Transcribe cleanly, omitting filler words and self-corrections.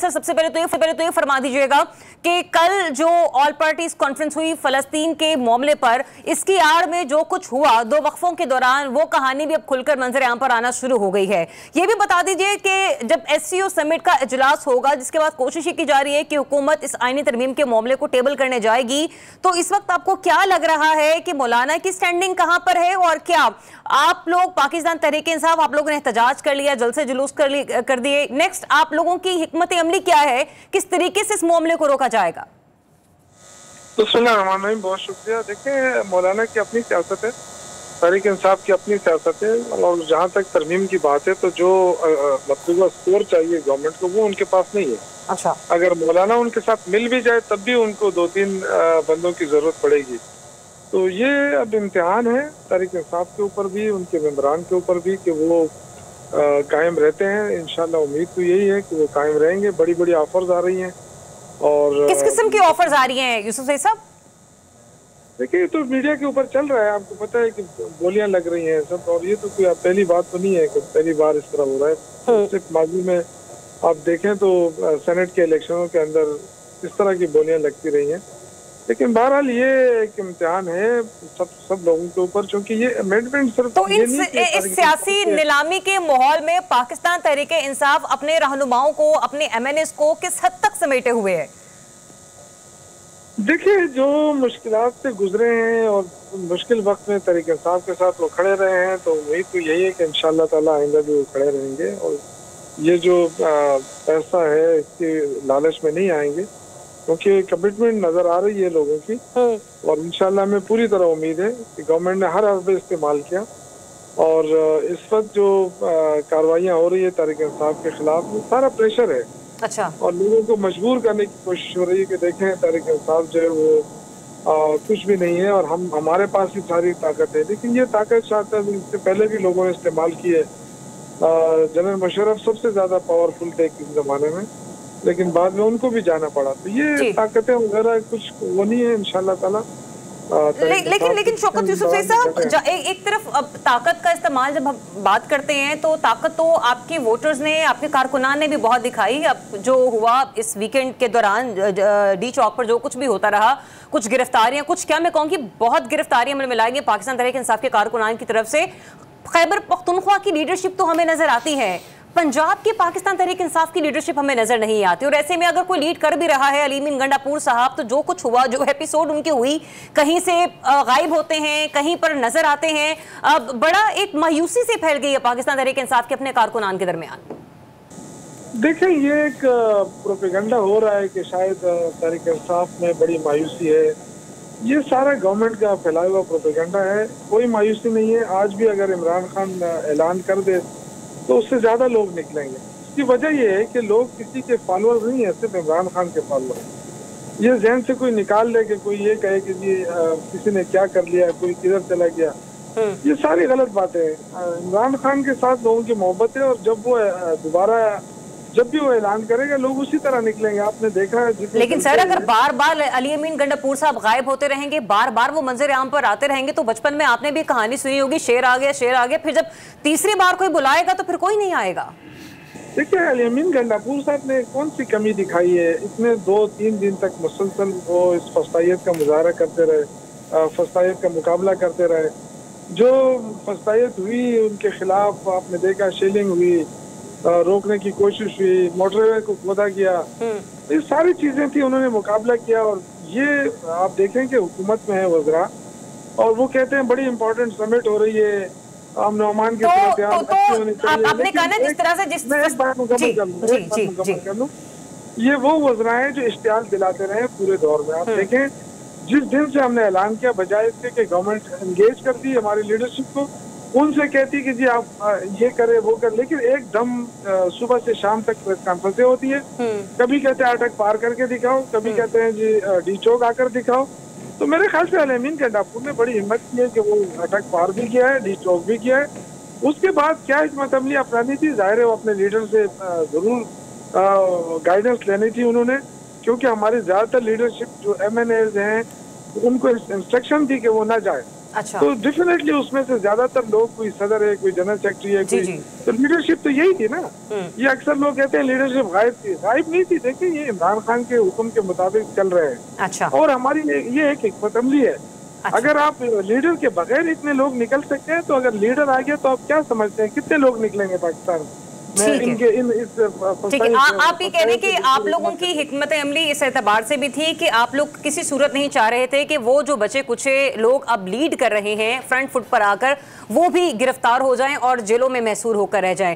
Sir सबसे पहले तो ये फरमा दीजिएगा कि कल जो ऑल पार्टीज कॉन्फ्रेंस हुई फलस्तीन के मामले पर, इसकी आड़ में जो कुछ हुआ दो वक्फों के दौरान, वो कहानी भी अब खुलकर मंजर आम पर आना शुरू हो गई है। ये भी बता दीजिए कि जब SCO समिट का इजलास होगा, जिसके बाद कोशिश की जा रही है कि हुकूमत इस आईनी तरमीम के मामले को टेबल करने जाएगी, तो इस वक्त आपको क्या लग रहा है कि मौलाना की स्टैंडिंग कहां पर है? और क्या आप लोग पाकिस्तान तहरीक इंसाफ, आप लोगों ने एहतजाज कर लिया, जलसे जुलूस कर दिए, नेक्स्ट आप लोगों की हिकमत अमली क्या है, किस तरीके से इस मामले को रोका जाएगा? तो बिस्मिल्लाहिर्रहमानिर्रहीम, बहुत शुक्रिया। देखिए, मौलाना की अपनी सियासत है, तहरीक इंसाफ की अपनी सियासत है, और जहाँ तक तरमीम की बात है तो जो मतलूबा स्कोर चाहिए गवर्नमेंट को वो उनके पास नहीं है। अच्छा, अगर मौलाना उनके साथ मिल भी जाए तब भी उनको 2-3 बंदों की जरूरत पड़ेगी। तो ये अब इम्तिहान है तहरीक इंसाफ के ऊपर भी, उनके मेंबरान के ऊपर भी, कि वो कायम रहते हैं। इंशाल्लाह उम्मीद तो यही है कि वो कायम रहेंगे। बड़ी बड़ी ऑफर्स आ रही हैं। और किस किस्म की ऑफर्स आ रही हैं यूसुफ सईद साहब? देखिए, तो मीडिया के ऊपर चल रहा है, आपको पता है कि बोलियां लग रही हैं सब, और ये तो कोई पहली बात तो नहीं है कि पहली बार इस तरह हो रहा है। सिर्फ माजी में आप देखें तो सेनेट के इलेक्शनों के अंदर इस तरह की बोलियां लगती रही हैं। लेकिन बहरहाल ये एक इम्तिहान है सब लोगों के ऊपर, क्योंकि ये अमेंडमेंट सिर्फ तो इस सियासी नीलामी के माहौल में पाकिस्तान तहरीक इंसाफ अपने रहनुमाओं को, अपने MNAs को किस हद तक समेटे हुए है? देखिए, जो मुश्किलात से गुजरे हैं और मुश्किल वक्त में तहरीक इंसाफ के साथ वो खड़े रहे हैं, तो उम्मीद तो यही है कि इंशाअल्लाह ताला आइंदा भी वो खड़े रहेंगे। और ये जो पैसा है इसके लालच में नहीं आएंगे, क्योंकि कमिटमेंट नजर आ रही है लोगों की। और इंशाल्लाह हमें पूरी तरह उम्मीद है कि गवर्नमेंट ने हर हरबे इस्तेमाल किया, और इस वक्त जो कार्रवाइयाँ हो रही है तहरीक इंसाफ के खिलाफ, वो सारा प्रेशर है। अच्छा, और लोगों को मजबूर करने की कोशिश हो रही है कि देखें तहरीक इंसाफ जो है वो कुछ भी नहीं है, और हमारे पास ही सारी ताकत है। लेकिन ये ताकत शायद इससे पहले भी लोगों ने इस्तेमाल की है। जनरल मुशर्रफ सबसे ज्यादा पावरफुल थे किस जमाने में, लेकिन बाद में उनको भी जाना पड़ा। तो ये ताकतें वगैरह कुछ वो नहीं है इंशाल्लाह ताला। लेकिन शौकत यूसुफ सईद साहब, एक तरफ अब ताकत का इस्तेमाल जब हम बात करते हैं तो ताकत तो आपके वोटर्स ने, आपके कारकुनान ने भी बहुत दिखाई। अब जो हुआ इस वीकेंड के दौरान डी चौक पर जो कुछ भी होता रहा, कुछ गिरफ्तारियां, कुछ क्या मैं कहूँगी बहुत गिरफ्तारियां मिलाएंगे पाकिस्तान तहरीक इंसाफ के कारकुनान की तरफ से। खैबर पख्तूनख्वा की लीडरशिप तो हमें नजर आती है, पंजाब की पाकिस्तान तहरीक इंसाफ की लीडरशिप हमें नजर नहीं आती। और ऐसे में अगर कोई लीड कर भी रहा है, अलीमीन गंडापुर साहब, तो जो कुछ हुआ, जो एपिसोड उनकी हुई, कहीं से गायब होते हैं, कहीं पर नजर आते हैं। अब बड़ा एक मायूसी से फैल गई है पाकिस्तान तहरीक इंसाफ के अपने कारकुनान के दरमियान। देखें, ये एक प्रोपेगेंडा हो रहा है कि शायद तहरीक इंसाफ में बड़ी मायूसी है। ये सारा गवर्नमेंट का फैलाया हुआ प्रोपेगेंडा है, कोई मायूसी नहीं है। आज भी अगर इमरान खान ऐलान कर दे तो उससे ज्यादा लोग निकलेंगे। इसकी वजह यह है कि लोग किसी के फॉलोअर्स नहीं है, सिर्फ इमरान खान के फॉलोअर। ये जहन से कोई निकाल ले कि कोई ये कहे कि जी किसी ने क्या कर लिया, कोई किधर चला गया, ये सारी गलत बातें हैं। इमरान खान के साथ लोगों की मोहब्बत है, और जब वो दोबारा जब भी वो ऐलान करेगा लोग उसी तरह निकलेंगे। आपने देखा है। लेकिन सर, अगर बार बार अलीमीन गंडापुर साहब गायब होते रहेंगे, बार बार वो मंजर आम पर आते रहेंगे, तो बचपन में आपने भी कहानी सुनी होगी, शेर आ गया शेर आ गया, फिर जब तीसरी बार कोई बुलाएगा तो फिर कोई नहीं आएगा। देखिए, अलीमीन गंडापुर साहब ने कौन सी कमी दिखाई है? इतने 2-3 दिन तक मुसलसल वो इस फस्तायत का मुजाहरा करते रहे, फस्तायत का मुकाबला करते रहे। जो फस्तायत हुई उनके खिलाफ आपने देखा, शेलिंग हुई, रोकने की कोशिश हुई, मोटरवे को खोदा गया, ये सारी चीजें थी, उन्होंने मुकाबला किया। और ये आप देखें कि हुकूमत में है वज़रा, और वो कहते हैं बड़ी इंपॉर्टेंट समिट हो रही है, हम नौमान की आपने कहा ना जिस तरह से कर लूं, ये वो वज़रा है जो इश्तियाल दिलाते रहे पूरे दौर में। आप देखें, जिस दिन से हमने ऐलान किया, बजाय इसके कि गवर्नमेंट एंगेज करती है हमारी लीडरशिप को, उनसे कहती कि जी आप ये करे वो कर, लेकिन एकदम सुबह से शाम तक प्रेस कॉन्फ्रेंसें होती है। कभी कहते हैं अटक पार करके दिखाओ, कभी कहते हैं जी डी चौक आकर दिखाओ। तो मेरे ख्याल से अलीमीन गंडापुर ने बड़ी हिम्मत की है कि वो अटक पार भी किया है, डी चौक भी किया है। उसके बाद क्या हिकमत अमली अपनानी थी? जाहिर है वो अपने लीडर से जरूर गाइडेंस लेनी थी उन्होंने, क्योंकि हमारी ज्यादातर लीडरशिप जो MNAs हैं उनको इंस्ट्रक्शन थी कि वो ना जाए। अच्छा। तो डेफिनेटली उसमें से ज्यादातर लोग, कोई सदर है, कोई जनरल सेक्रेटरी है, जी, कोई, जी। तो लीडरशिप तो यही थी ना। ये अक्सर लोग कहते हैं लीडरशिप गायब थी, गायब नहीं थी। देखिए ये इमरान खान के हुक्म के मुताबिक चल रहे हैं। अच्छा। और हमारी ये एक हिकमत अमली है। अच्छा। अगर आप लीडर के बगैर इतने लोग निकल सकते हैं, तो अगर लीडर आ गया तो आप क्या समझते हैं कितने लोग निकलेंगे पाकिस्तान में? ठीक है, आप ये कह रहे हैं कि आप लोगों की हिकमत अमली इस एतबार से भी थी कि आप लोग किसी सूरत नहीं चाह रहे थे कि वो जो बचे कुछ लोग अब लीड कर रहे हैं फ्रंट फुट पर आकर, वो भी गिरफ्तार हो जाएं और जेलों में महसूर होकर रह जाएं।